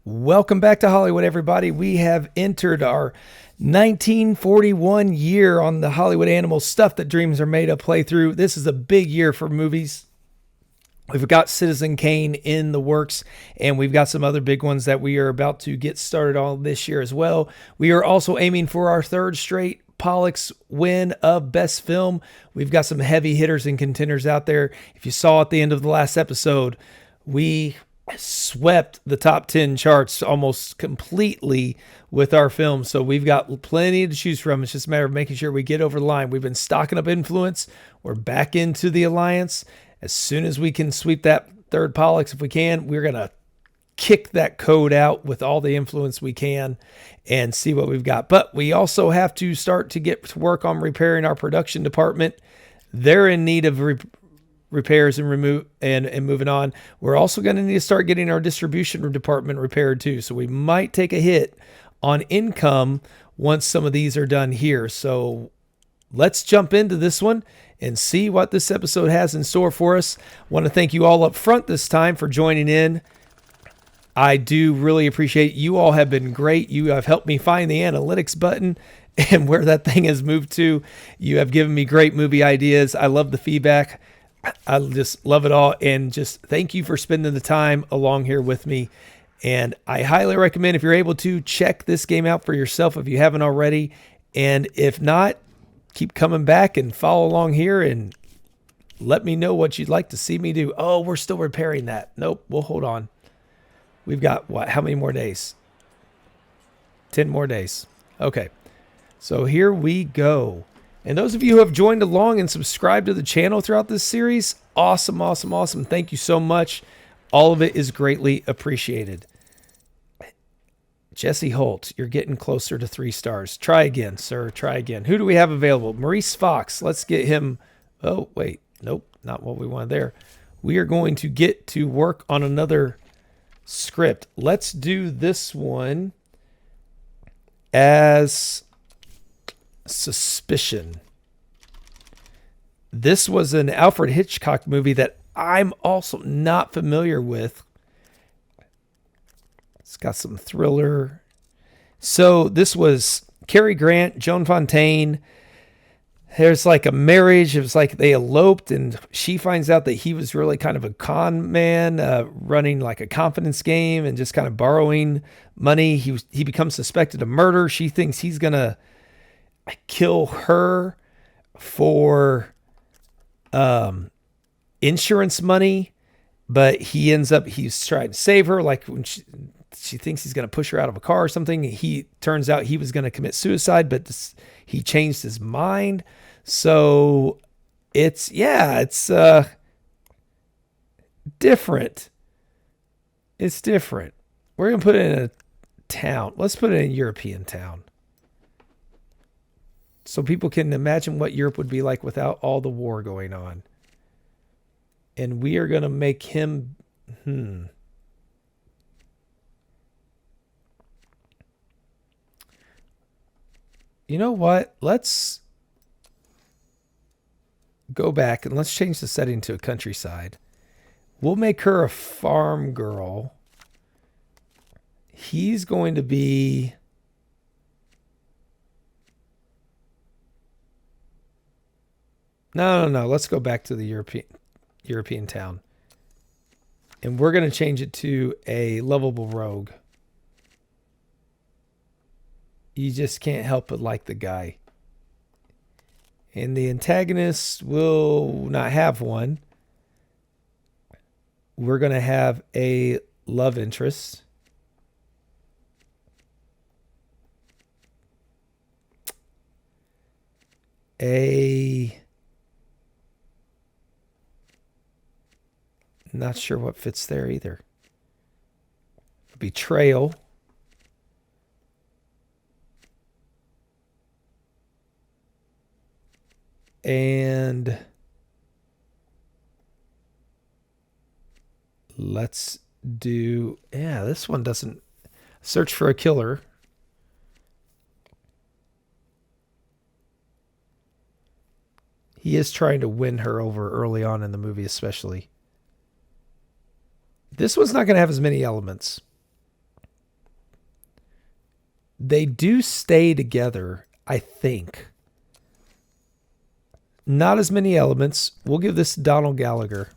Welcome back to Hollywood, everybody. We have entered our 1941 year on the Hollywood Animal Stuff That Dreams Are Made Of playthrough. This is a big year for movies. We've got Citizen Kane in the works, and we've got some other big ones that we are about to get started on this year as well. We are also aiming for our third straight Pollux win of Best Film. We've got some heavy hitters and contenders out there. If you saw at the end of the last episode, we swept the top 10 charts almost completely with our film. So we've got plenty to choose from. It's just a matter of making sure we get over the line. We've been stocking up influence. We're back into the alliance. As soon as we can sweep that third Pollux, if we can, we're going to kick that code out with all the influence we can and see what we've got. But we also have to start to get to work on repairing our production department. They're in need of repairs and moving on. We're also going to need to start getting our distribution department repaired too. So we might take a hit on income once some of these are done here. So let's jump into this one and see what this episode has in store for us. I want to thank you all up front this time for joining in. I do really appreciate you all have been great. You have helped me find the analytics button and where that thing has moved to. You have given me great movie ideas. I love the feedback. I just love it all. And just thank you for spending the time along here with me. And I highly recommend, if you're able to, check this game out for yourself if you haven't already. And if not, keep coming back and follow along here and let me know what you'd like to see me do. Oh, we're still repairing that. Nope, we'll hold on. We've got what? How many more days? 10 more days. Okay. So here we go. And those of you who have joined along and subscribed to the channel throughout this series, awesome, awesome, awesome. Thank you so much. All of it is greatly appreciated. Jesse Holt, you're getting closer to 3 stars. Try again, sir. Try again. Who do we have available? Maurice Fox. Let's get him. Oh, wait. Nope, not what we wanted there. We are going to get to work on another script. Let's do this one as Suspicion. This was an Alfred Hitchcock movie that I'm also not familiar with. It's got some thriller. So this was Cary Grant, Joan Fontaine. There's like a marriage. It was like they eloped, and she finds out that he was really kind of a con man, running like a confidence game and just kind of borrowing money. He becomes suspected of murder. She thinks he's gonna kill her for insurance money, but he's trying to save her. Like when she thinks he's going to push her out of a car or something, he turns out he was going to commit suicide, but he changed his mind. So it's different. It's different. We're going to put it in a town. Let's put it in a European town, so people can imagine what Europe would be like without all the war going on. And we are going to make him... You know what? Let's go back and let's change the setting to a countryside. We'll make her a farm girl. He's going to be... No. Let's go back to the European town. And we're going to change it to a lovable rogue. You just can't help but like the guy. And the antagonist will not have one. We're going to have a love interest. Not sure what fits there either. Betrayal. And let's do, this one doesn't search for a killer. He is trying to win her over early on in the movie, especially. This one's not going to have as many elements. They do stay together, I think. Not as many elements. We'll give this to Donald Gallagher.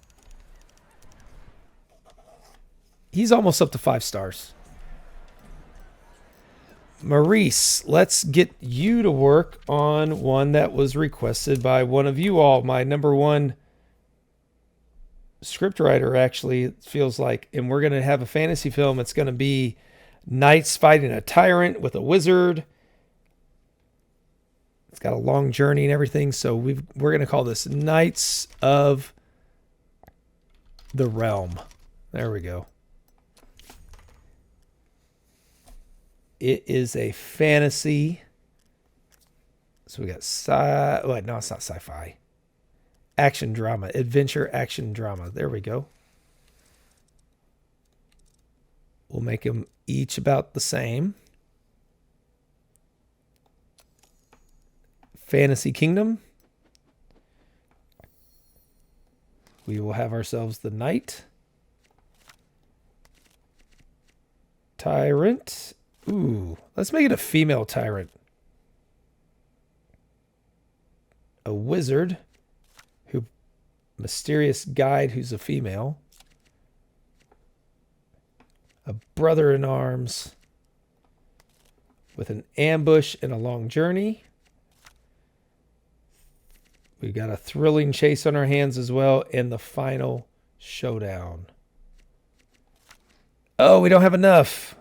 He's almost up to 5 stars. Maurice, let's get you to work on one that was requested by one of you all. My number one scriptwriter, actually, it feels like. And we're going to have a fantasy film. It's going to be knights fighting a tyrant with a wizard. It's got a long journey and everything. So we're going to call this Knights of the Realm. There we go. It is a fantasy. So we got no, it's not sci-fi. Action drama, adventure action drama. There we go. We'll make them each about the same. Fantasy Kingdom. We will have ourselves the knight. Tyrant. Ooh, let's make it a female tyrant. A wizard. Mysterious guide who's a female. A brother-in-arms with an ambush and a long journey. We've got a thrilling chase on our hands as well, and the final showdown. Oh, we don't have enough.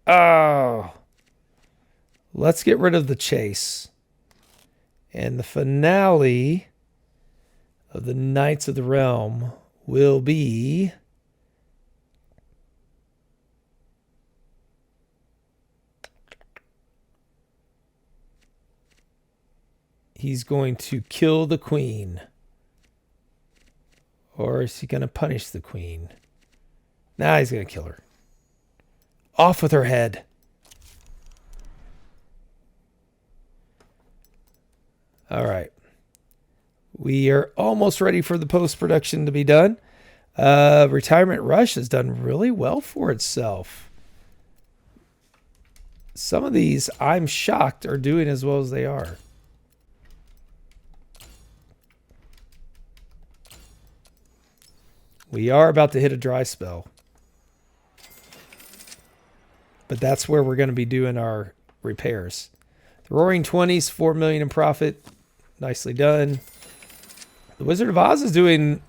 Oh. Let's get rid of the chase. And the finale of the Knights of the Realm will be he's going to kill the queen. Or is he going to punish the queen? Nah, he's going to kill her. Off with her head. All right. We are almost ready for the post-production to be done. Retirement Rush has done really well for itself. Some of these, I'm shocked, are doing as well as they are. We are about to hit a dry spell. But that's where we're going to be doing our repairs. The Roaring 20s, $4 million in profit. Nicely done. The Wizard of Oz is doing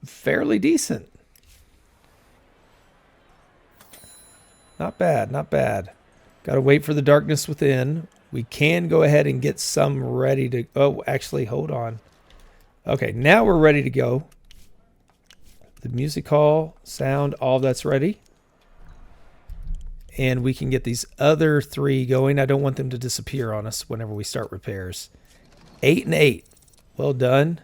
fairly decent. Not bad, not bad. Got to wait for the Darkness Within. We can go ahead and get some ready to... Oh, actually, hold on. Okay, now we're ready to go. The music hall, sound, all that's ready. And we can get these other 3 going. I don't want them to disappear on us whenever we start repairs. 8 and 8. Well done.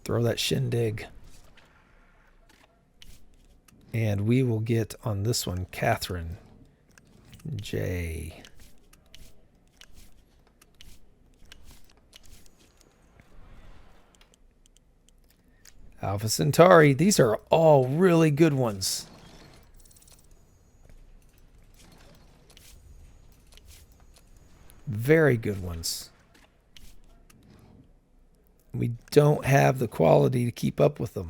Throw that shindig. And we will get on this one, Catherine J. Alpha Centauri. These are all really good ones. Very good ones. We don't have the quality to keep up with them.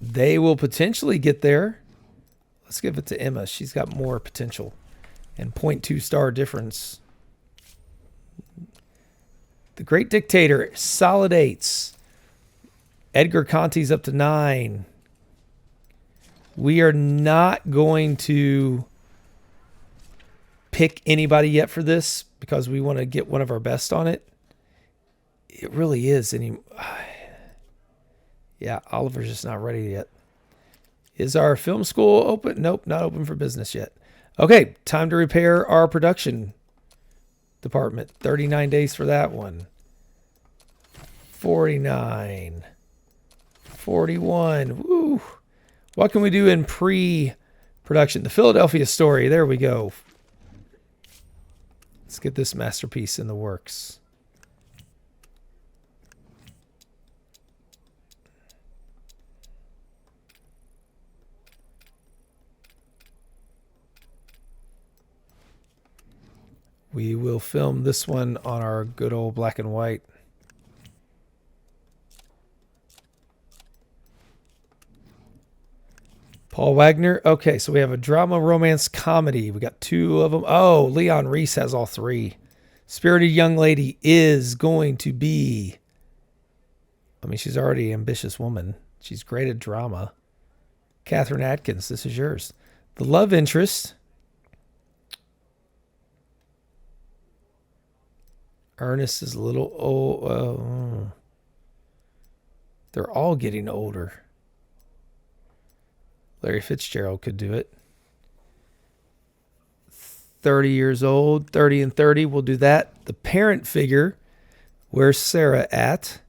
They will potentially get there. Let's give it to Emma. She's got more potential. And 0.2 star difference. The Great Dictator, solid 8s. Edgar Conti's up to 9. We are not going to pick anybody yet for this because we want to get one of our best on it. It really is. Yeah, Oliver's just not ready yet. Is our film school open? Nope, not open for business yet. Okay, time to repair our production department. 39 days for that one. 49. 41. Woo. What can we do in pre-production? The Philadelphia Story. There we go. Let's get this masterpiece in the works. We will film this one on our good old black and white. Paul Wagner. Okay, so we have a drama, romance, comedy. We got 2 of them. Oh, Leon Reese has all 3. Spirited Young Lady is going to be... I mean, she's already an ambitious woman. She's great at drama. Catherine Atkins, this is yours. The Love Interest. Ernest is a little old. They're all getting older. Larry Fitzgerald could do it. 30 years old, 30 and 30, we'll do that. The parent figure, where's Sarah at?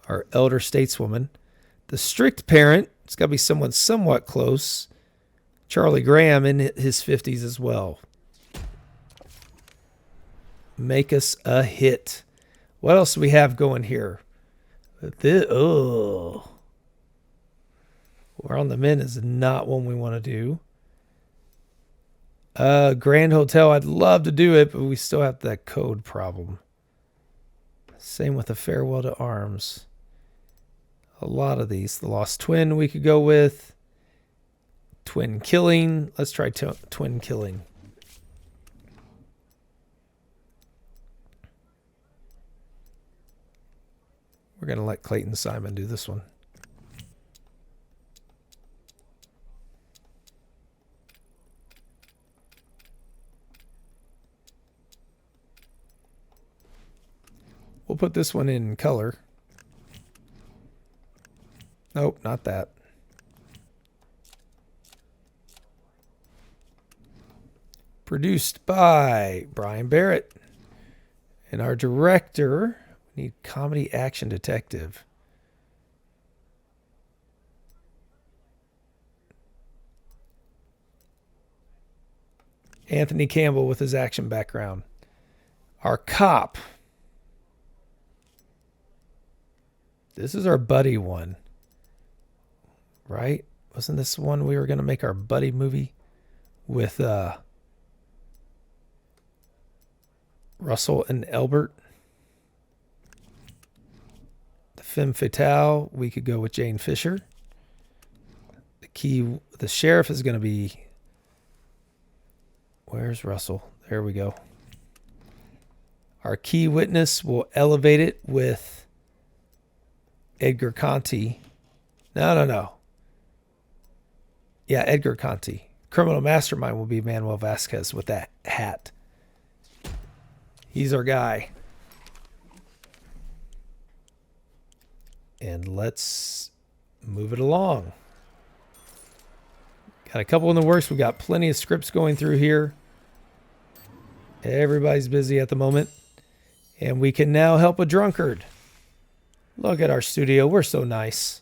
Our elder stateswoman. The strict parent, it's got to be someone somewhat close. Charlie Graham in his 50s as well. Make us a hit. What else do we have going here? We're on the Men is not one we want to do. Grand Hotel, I'd love to do it, but we still have that code problem. Same with the Farewell to Arms. A lot of these. The Lost Twin we could go with. Twin Killing. Let's try Twin Killing. We're going to let Clayton Simon do this one. We'll put this one in color. Nope, not that. Produced by Brian Barrett. And our director, we need comedy action detective. Anthony Campbell with his action background. Our cop. This is our buddy one. Right? Wasn't this one we were going to make our buddy movie with Russell and Elbert? The femme fatale, we could go with Jane Fisher. The sheriff is going to be... Where's Russell? There we go. Our key witness, will elevate it with Edgar Conti. No. Yeah, Edgar Conti. Criminal mastermind will be Manuel Vasquez with that hat. He's our guy. And let's move it along. Got a couple in the works. We got plenty of scripts going through here. Everybody's busy at the moment. And we can now help a drunkard. Look at our studio. We're so nice.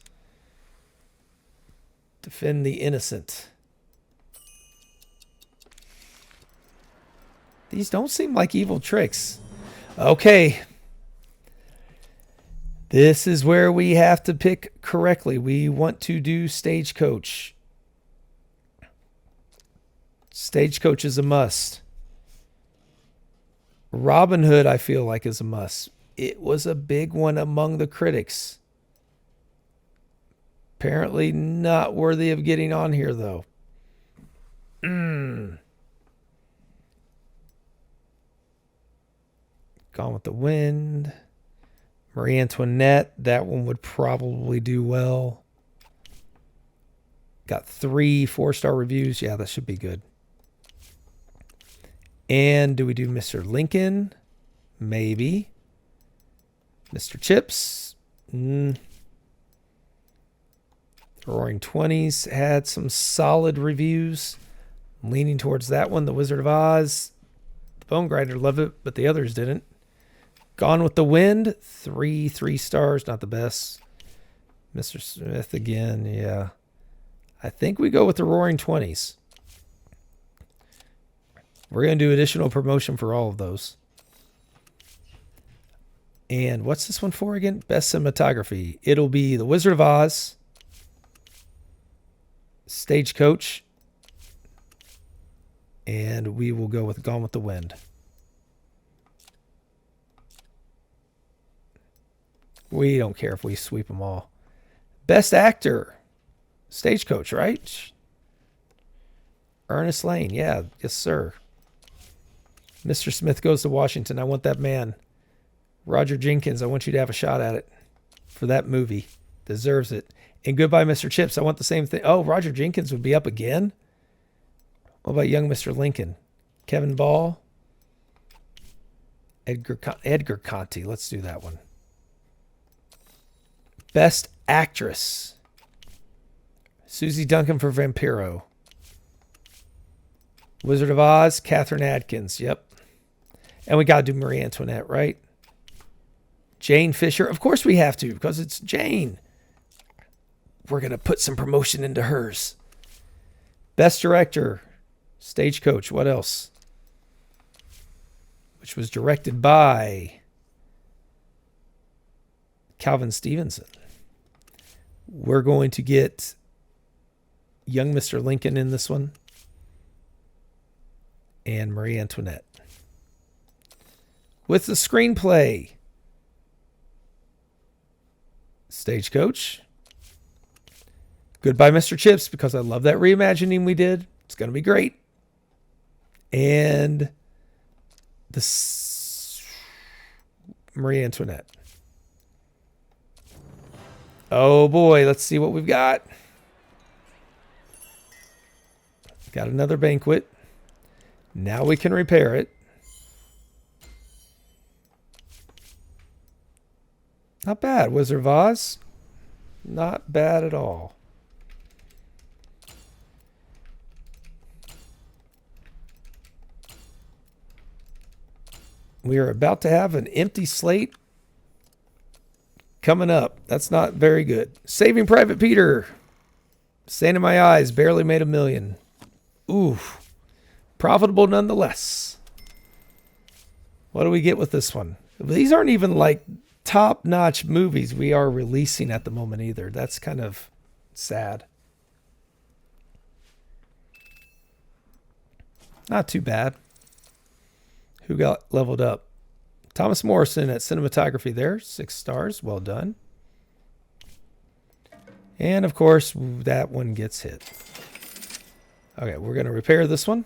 Defend the innocent. These don't seem like evil tricks. Okay. This is where we have to pick correctly. We want to do Stagecoach. Stagecoach is a must. Robin Hood, I feel like, is a must. It was a big one among the critics. Apparently not worthy of getting on here, though. Gone with the Wind. Marie Antoinette, that one would probably do well. Got 3 4-star reviews. Yeah, that should be good. And do we do Mr. Lincoln? Maybe. Mr. Chips? Roaring Twenties had some solid reviews. I'm leaning towards that one. The Wizard of Oz. The Bone Grinder loved it, but the others didn't. Gone with the Wind. 3 stars. Not the best. Mr. Smith again. Yeah. I think we go with the Roaring Twenties. We're going to do additional promotion for all of those. And what's this one for again? Best cinematography. It'll be The Wizard of Oz, Stagecoach, And we will go with Gone with the Wind. We don't care if we sweep them all. Best Actor. Stagecoach, right? Ernest Lane. Yeah, yes, sir. Mr. Smith Goes to Washington. I want that man. Roger Jenkins, I want you to have a shot at it for that movie. Deserves it. And Goodbye, Mr. Chips. I want the same thing. Oh, Roger Jenkins would be up again? What about Young Mr. Lincoln? Kevin Ball? Edgar Conti. Let's do that one. Best Actress. Susie Duncan for Vampiro. Wizard of Oz, Catherine Adkins. Yep. And we got to do Marie Antoinette, right? Jane Fisher. Of course we have to, because it's Jane. We're going to put some promotion into hers. Best Director, Stagecoach. What else? Which was directed by Calvin Stevenson. We're going to get Young Mr. Lincoln in this one. And Marie Antoinette. With the screenplay, Stagecoach. Goodbye, Mr. Chips, because I love that reimagining we did. It's going to be great. And Marie Antoinette. Oh boy, let's see what we've got. Got another banquet. Now we can repair it. Not bad. Wizard of Oz. Not bad at all. We are about to have an empty slate coming up. That's not very good. Saving Private Peter. Sand in My Eyes. Barely made $1 million. Ooh. Profitable nonetheless. What do we get with this one? These aren't even like top-notch movies we are releasing at the moment either. That's kind of sad. Not too bad. Who got leveled up? Thomas Morrison at cinematography there. 6 stars. Well done. And, of course, that one gets hit. Okay, we're going to repair this one.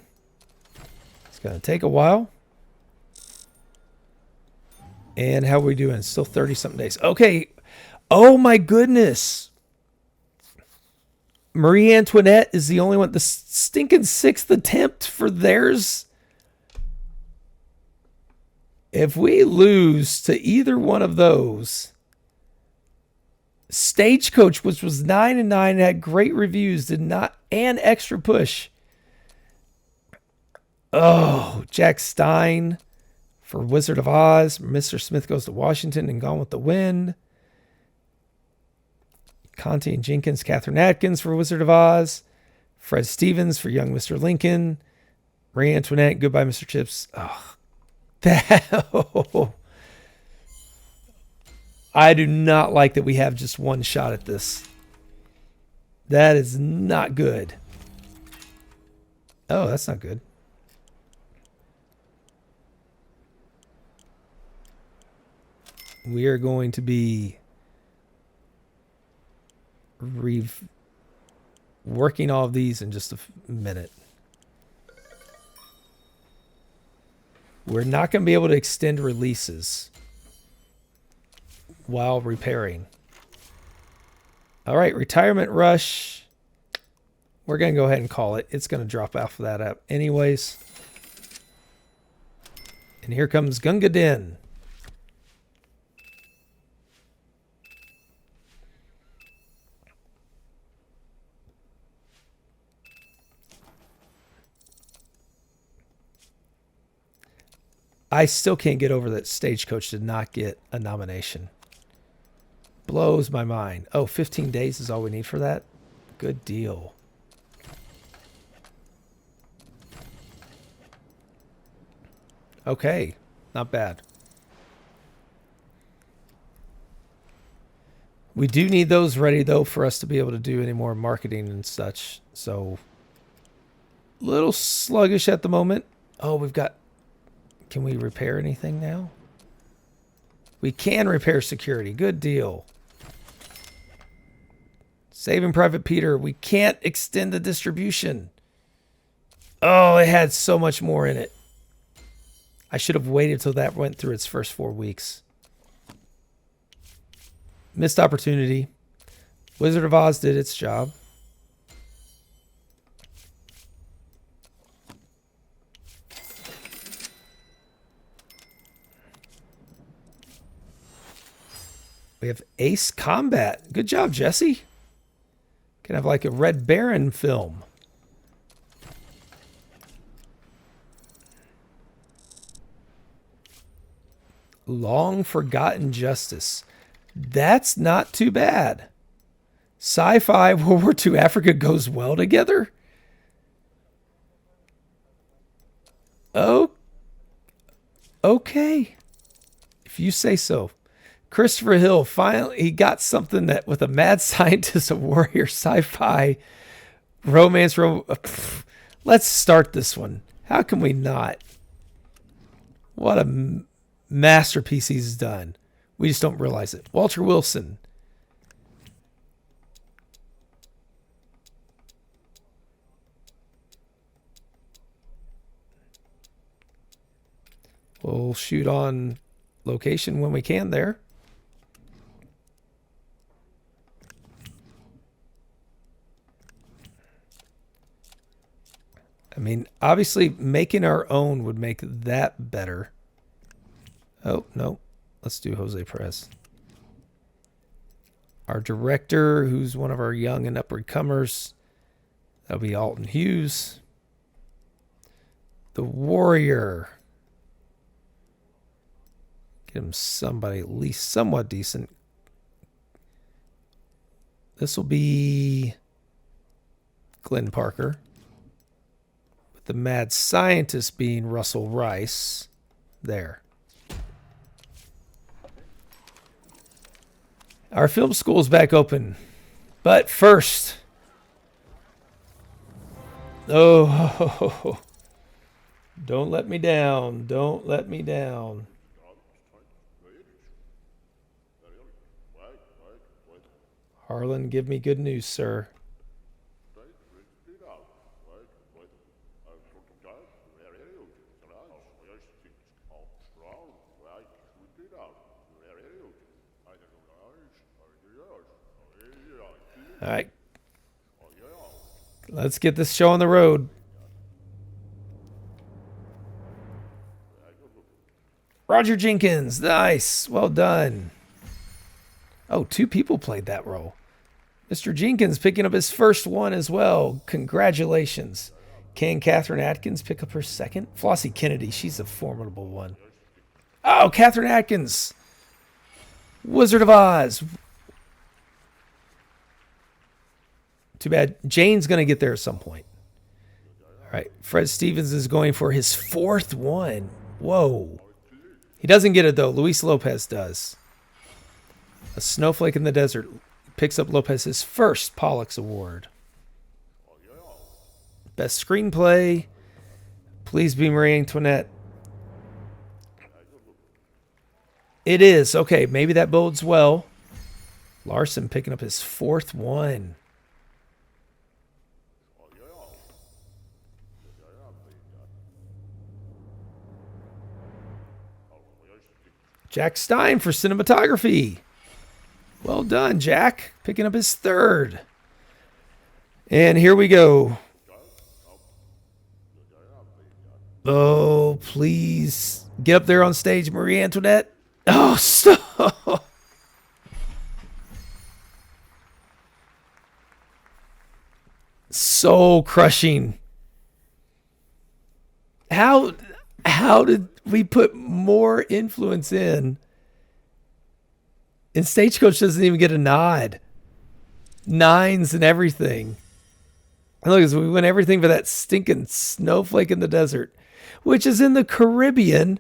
It's going to take a while. And how are we doing? Still 30-something days. Okay. Oh, my goodness. Marie Antoinette is the only one. The stinking 6th attempt for theirs. If we lose to either one of those, Stagecoach, which was 9-9, had great reviews, did not, and Extra Push. Oh, Jack Stein for Wizard of Oz. Mr. Smith Goes to Washington and Gone with the Wind. Conti and Jenkins, Catherine Atkins for Wizard of Oz. Fred Stevens for Young Mr. Lincoln. Marie Antoinette, Goodbye, Mr. Chips. Oh, I do not like that we have just one shot at this. That is not good. Oh, that's not good. We are going to be working all of these in just a minute. We're not going to be able to extend releases while repairing. All right, Retirement Rush. We're going to go ahead and call it. It's going to drop off of that app anyways. And here comes Gunga Din. I still can't get over that Stagecoach did not get a nomination. Blows my mind. Oh, 15 days is all we need for that? Good deal. Okay, not bad. We do need those ready, though, for us to be able to do any more marketing and such. So Little sluggish at the moment. Oh, we've got... Can we repair anything now? We can repair security. Good deal. Saving Private Peter. We can't extend the distribution. Oh, it had so much more in it. I should have waited till that went through its first 4 weeks. Missed opportunity. Wizard of Oz did its job. We have Ace Combat. Good job, Jesse. Can have like a Red Baron film. Long Forgotten Justice. That's not too bad. Sci-fi World War II Africa goes well together. Oh, okay. If you say so. Christopher Hill, finally, he got something that with a mad scientist, a warrior, sci-fi, romance. Let's start this one. How can we not? What a masterpiece he's done. We just don't realize it. Walter Wilson. We'll shoot on location when we can there. I mean, obviously making our own would make that better. Oh, no. Let's do Jose Perez. Our director, who's one of our young and upward comers. That'll be Alton Hughes. The Warrior. Get him somebody at least somewhat decent. This will be Glenn Parker. With the mad scientist being Russell Rice. There. Our film school's back open. But first... Oh, don't let me down. Don't let me down. Harlan, give me good news, sir. All right. Let's get this show on the road. Roger Jenkins. Nice. Well done. Oh, 2 people played that role. Mr. Jenkins picking up his first one as well. Congratulations. Can Catherine Atkins pick up her second? Flossie Kennedy. She's a formidable one. Oh, Catherine Atkins. Wizard of Oz. Too bad. Jane's going to get there at some point. All right. Fred Stevens is going for his 4th one. Whoa. He doesn't get it, though. Luis Lopez does. A Snowflake in the Desert picks up Lopez's first Pollux Award. Best Screenplay. Please be Marie Antoinette. It is. Okay, maybe that bodes well. Larson picking up his 4th one. Jack Stein for cinematography. Well done, Jack. Picking up his 3rd. And here we go. Oh, please. Get up there on stage, Marie Antoinette. Oh, stop. Soul crushing. How did we put more influence in? And Stagecoach doesn't even get a nod. 9s and everything. And look, we win everything for that stinking Snowflake in the Desert, which is in the Caribbean.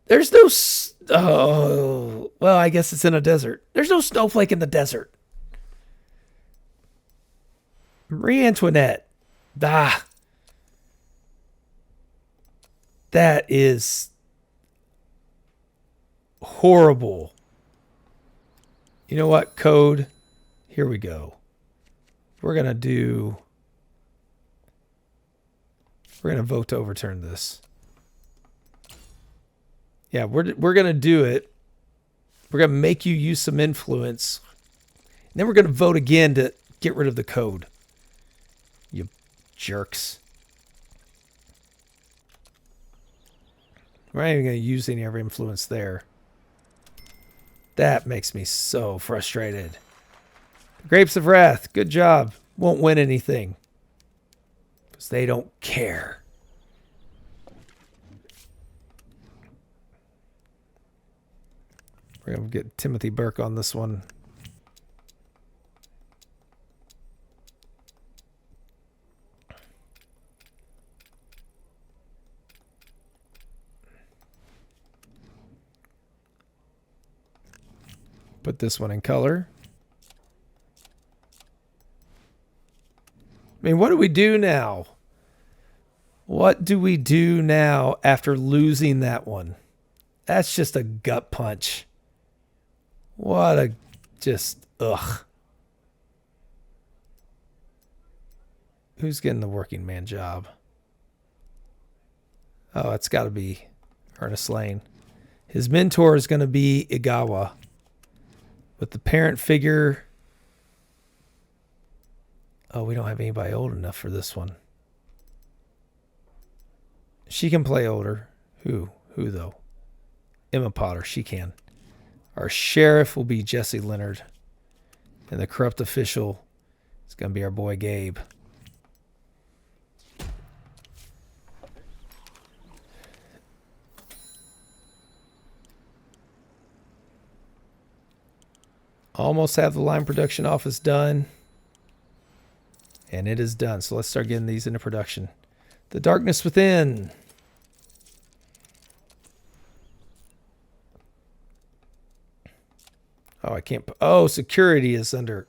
There's no... Oh, well, I guess it's in a desert. There's no snowflake in the desert. Marie Antoinette. Ah, that is horrible. You know what? Code. Here we go. We're going to vote to overturn this. Yeah, we're going to do it. We're going to make you use some influence. And then we're going to vote again to get rid of the code. You jerks. We're not even going to use any of our influence there. That makes me so frustrated. Grapes of Wrath, good job. Won't win anything. Because they don't care. We're going to get Timothy Burke on this one. Put this one in color. I mean, what do we do now? What do we do now after losing that one? That's just a gut punch. What a just, ugh. Who's getting the working man job? Oh, it's got to be Ernest Lane. His mentor is going to be Igawa. With the parent figure. Oh, we don't have anybody old enough for this one. She can play older. Who though? Emma Potter. She can. Our sheriff will be Jesse Leonard. And the corrupt official is going to be our boy Gabe. Almost have the line production office done. And it is done. So let's start getting these into production. The Darkness Within. Oh, I can't. Oh, security is under.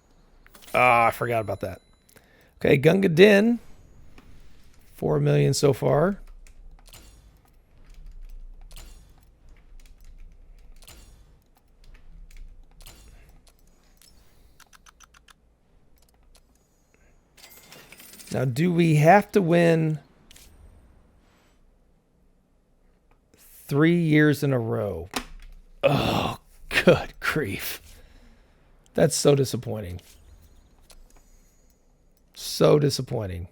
Ah, I forgot about that. Okay, Gunga Din. 4 million so far. Now, do we have to win 3 years in a row? Oh, good grief. That's so disappointing. So disappointing.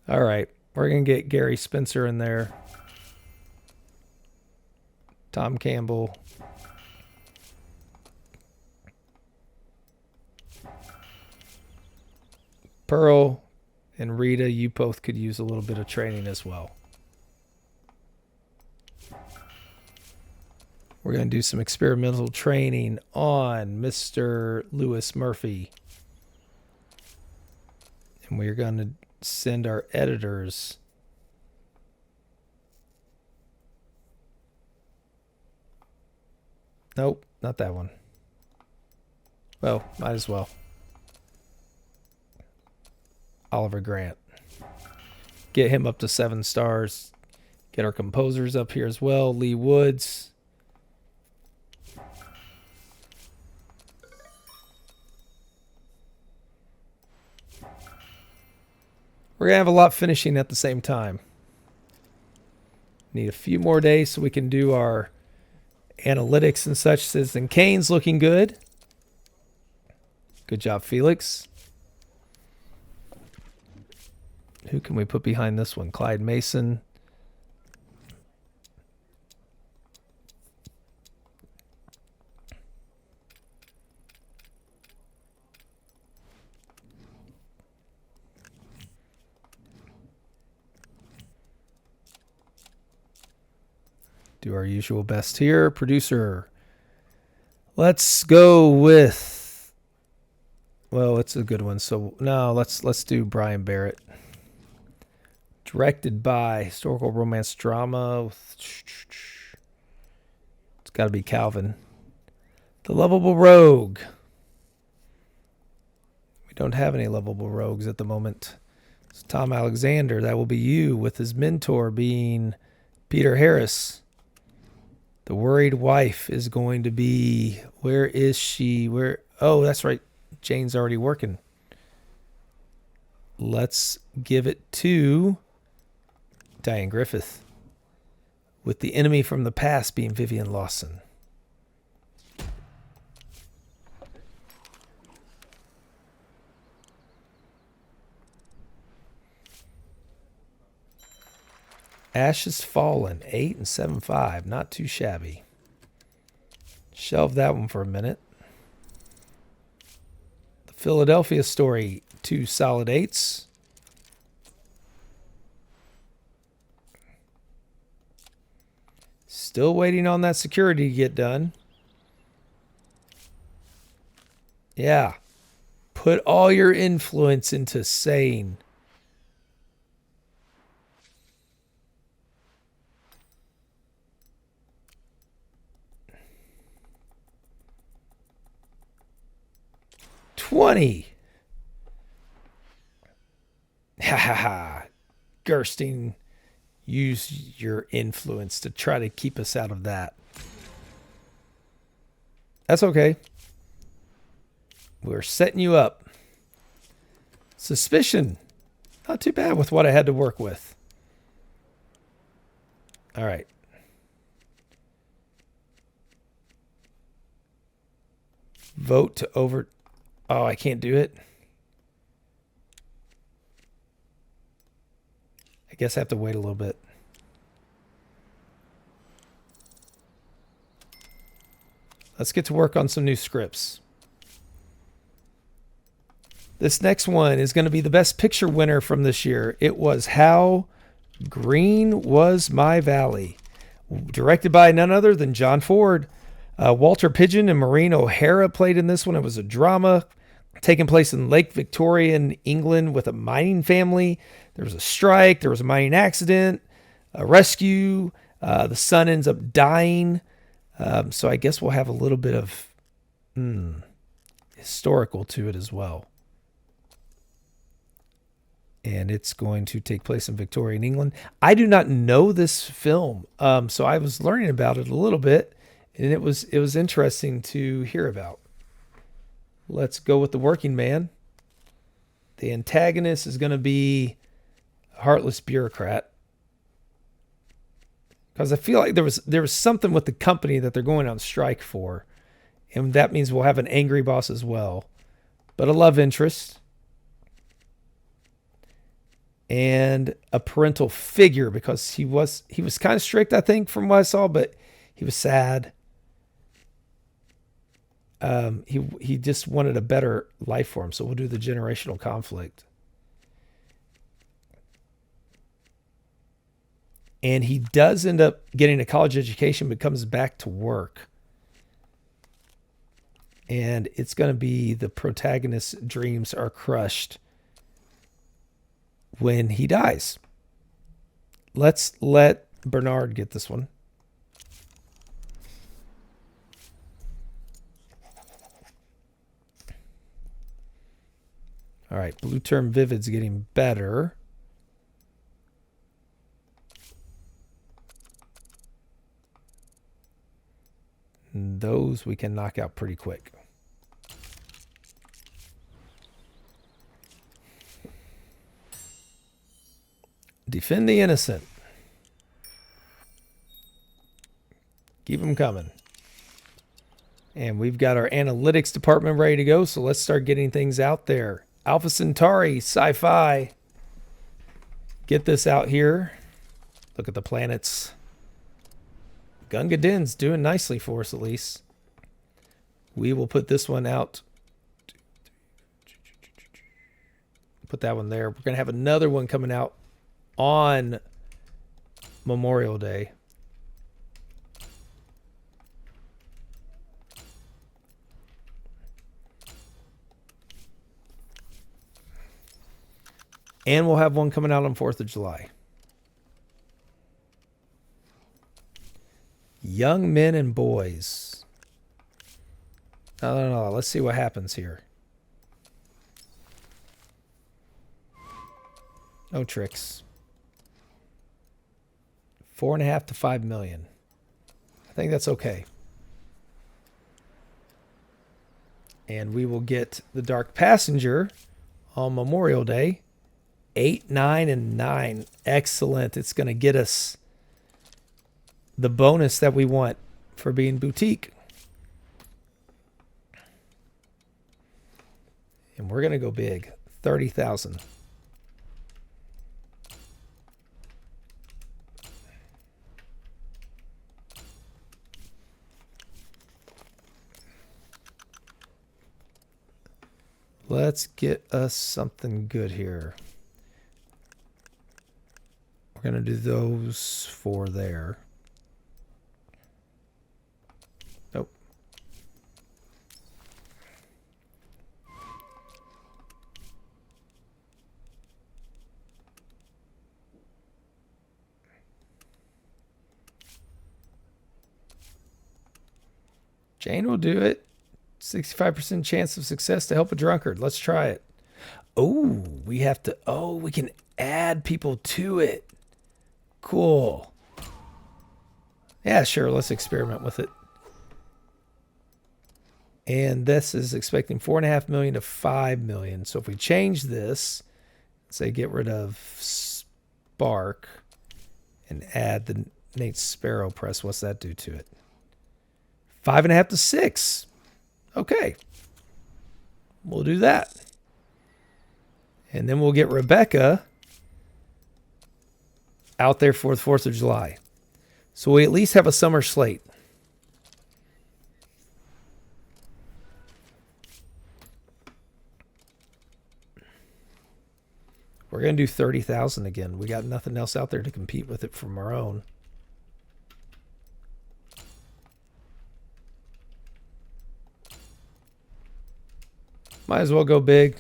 All right. We're going to get Gary Spencer in there. Tom Campbell. Pearl and Rita, you both could use a little bit of training as well. We're going to do some experimental training on Mr. Lewis Murphy. And we're going to send our editors. Nope, not that one. Well, might as well. Oliver Grant. Get him up to 7 stars. Get our composers up here as well. Lee Woods. We're going to have a lot finishing at the same time. Need a few more days so we can do our analytics and such. Citizen Kane's looking good. Good job, Felix. Who can we put behind this one? Clyde Mason. Do our usual best here. Producer. Let's go with... Well, it's a good one. So, no, let's do Brian Barrett. Directed by historical romance drama. It's got to be Calvin. The Lovable Rogue. We don't have any lovable rogues at the moment. So Tom Alexander, that will be you, with his mentor being Peter Harris. The worried wife is going to be, where is she? Where? Oh, that's right. Jane's already working. Let's give it to Diane Griffith, with the enemy from the past being Vivian Lawson. Ashes Fallen, 8 and 7.5. Not too shabby. Shelve that one for a minute. The Philadelphia Story, 2 solid 8s. Still waiting on that security to get done. Yeah. Put all your influence into saying. $20. Ha ha ha. Gerstein, use your influence to try to keep us out of that. That's okay. We're setting you up. Suspicion. Not too bad with what I had to work with. All right. Vote to over... Oh, I can't do it. I guess I have to wait a little bit. Let's get to work on some new scripts. This next one is going to be the Best Picture winner from this year. It was How Green Was My Valley, directed by none other than John Ford. Walter Pidgeon and Maureen O'Hara played in this one. It was a drama taking place in Lake Victoria in England with a mining family. There was a strike. There was a mining accident, a rescue. The son ends up dying. So I guess we'll have a little bit of historical to it as well. And it's going to take place in Victorian England. I do not know this film, so I was learning about it a little bit, and it was interesting to hear about. Let's go with the working man. The antagonist is going to be a heartless bureaucrat, because I feel like there was something with the company that they're going on strike for, and that means we'll have an angry boss as well, but a love interest. And a parental figure, because he was kind of strict, I think, from what I saw, but he was sad. He just wanted a better life for him, so we'll do the generational conflict. And he does end up getting a college education, but comes back to work. And it's going to be the protagonist's dreams are crushed when he dies. Let's let Bernard get this one. All right, Blue Term Vivid's getting better. And those we can knock out pretty quick. Defend the innocent. Keep them coming. And we've got our analytics department ready to go, so let's start getting things out there. Alpha Centauri, sci-fi. Get this out here. Look at the planets. Gunga Din's doing nicely for us, at least. We will put this one out. Put that one there. We're going to have another one coming out on Memorial Day. And we'll have one coming out on 4th of July. Young Men and Boys. No. Let's see what happens here. No tricks. 4.5 to 5 million. I think that's okay. And we will get the Dark Passenger on Memorial Day. 8, 9, and 9. Excellent. It's going to get us the bonus that we want for being boutique. And we're going to go big. 30,000. Let's get us something good here. We're going to do those 4 there. Nope. Jane will do it. 65% chance of success to help a drunkard. Let's try it. Oh, we have to. Oh, we can add people to it. Cool. Yeah, sure. Let's experiment with it. And this is expecting 4.5 million to 5 million. So if we change this, say get rid of Spark and add the Nate Sparrow press, what's that do to it? 5.5 to 6. Okay. We'll do that. And then we'll get Rebecca out there for the 4th of July. So we at least have a summer slate. We're going to do 30,000 again. We got nothing else out there to compete with it from our own. Might as well go big.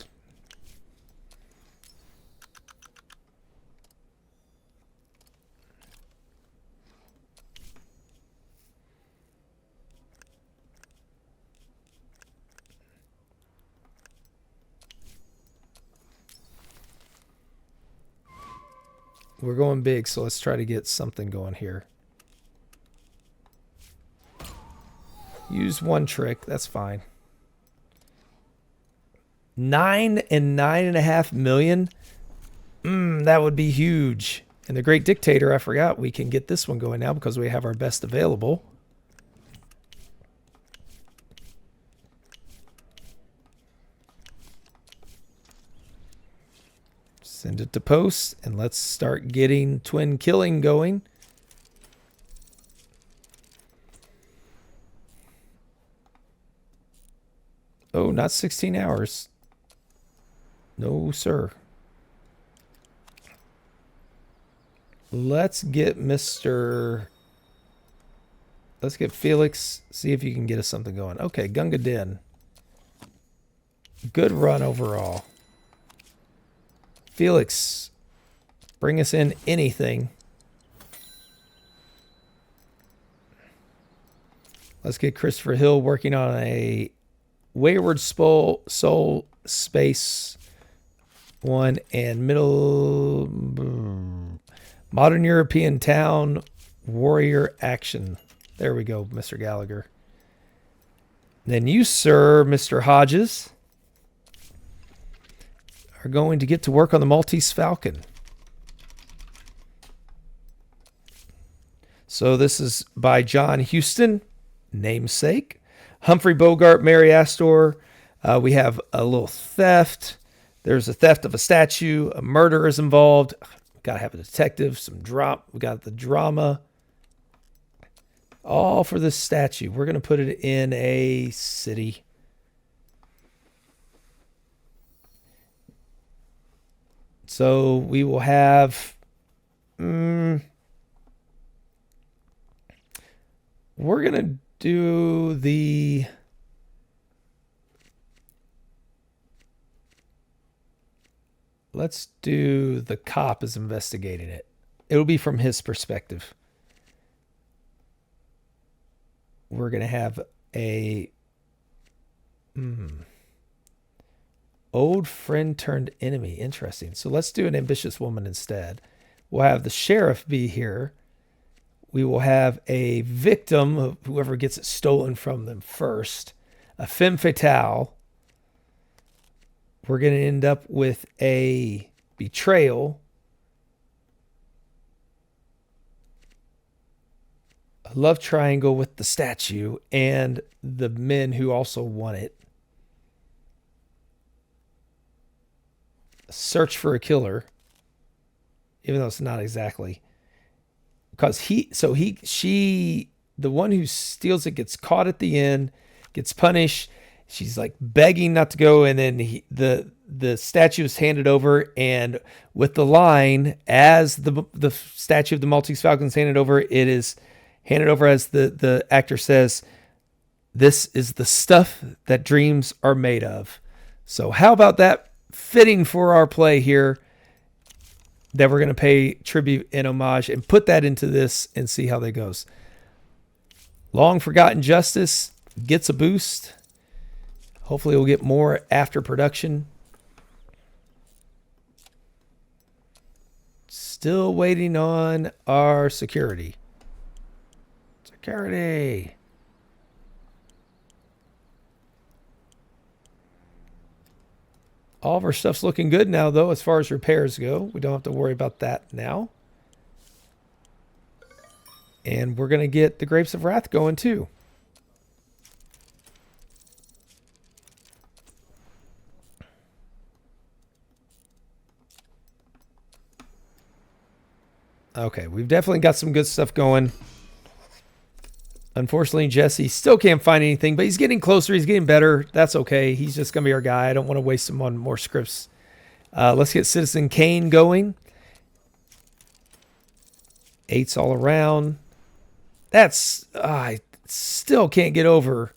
We're going big, so let's try to get something going here. Use 1 trick. That's fine. 9 and 9.5 million. That would be huge. And the Great Dictator, I forgot we can get this one going now because we have our best available. Send it to post, and let's start getting twin killing going. Oh, not 16 hours. No, sir. Let's get Let's get Felix. See if you can get us something going. Okay, Gunga Din. Good run overall. Felix, bring us in anything. Let's get Christopher Hill working on a Wayward Soul Space 1 and middle Modern European Town Warrior Action. There we go, Mr. Gallagher. Then you, sir, Mr. Hodges, are going to get to work on the Maltese Falcon. So this is by John Huston, namesake. Humphrey Bogart, Mary Astor. We have a little theft. There's a theft of a statue. A murder is involved. Got to have a detective, some drop. We got the drama. All for this statue. We're going to put it in a city. So we will have... we're going to do the... Let's do the cop is investigating it. It'll be from his perspective. We're going to have a... Old friend turned enemy. Interesting. So let's do an ambitious woman instead. We'll have the sheriff be here. We will have a victim of whoever gets it stolen from them first. A femme fatale. We're going to end up with a betrayal. A love triangle with the statue and the men who also want it. A search for a killer. Even though it's not exactly. Because the one who steals it gets caught at the end, gets punished. She's like begging not to go, and then the statue is handed over, and with the line, as the statue of the Maltese Falcon is handed over, it is handed over as the actor says, "This is the stuff that dreams are made of." So how about that? Fitting for our play here, that we're going to pay tribute and homage and put that into this and see how that goes. Long Forgotten Justice gets a boost. Hopefully we'll get more after production. Still waiting on our security. Security. All of our stuff's looking good now, though, as far as repairs go. We don't have to worry about that now. And we're going to get the Grapes of Wrath going, too. Okay, we've definitely got some good stuff going. Unfortunately, Jesse still can't find anything, but he's getting closer. He's getting better. That's okay. He's just going to be our guy. I don't want to waste him on more scripts. Let's get Citizen Kane going. 8s all around. That's... I still can't get over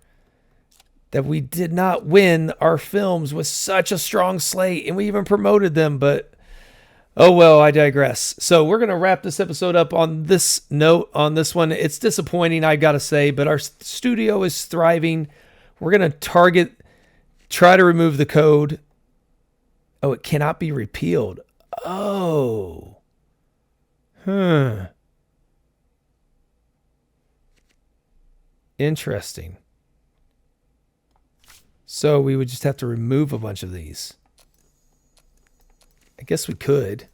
that we did not win our films with such a strong slate, and we even promoted them, but... Oh, well, I digress. So we're going to wrap this episode up on this note, on this one. It's disappointing, I got to say, but our studio is thriving. We're going to try to remove the code. Oh, it cannot be repealed. Oh. Interesting. So we would just have to remove a bunch of these. I guess we could.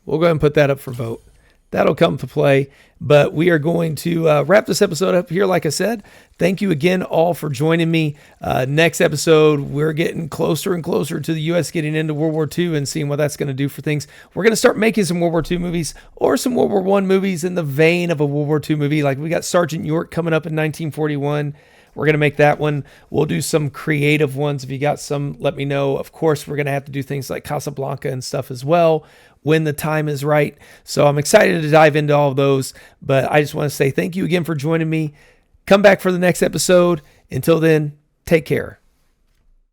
We'll go ahead and put that up for vote. That'll come to play. But we are going to wrap this episode up here, like I said. Thank you again all for joining me. Next episode, we're getting closer and closer to the U.S. getting into World War II and seeing what that's going to do for things. We're going to start making some World War II movies or some World War I movies in the vein of a World War II movie. Like we got Sergeant York coming up in 1941. We're going to make that one. We'll do some creative ones. If you got some, let me know. Of course, we're going to have to do things like Casablanca and stuff as well when the time is right. So I'm excited to dive into all of those. But I just want to say thank you again for joining me. Come back for the next episode. Until then, take care.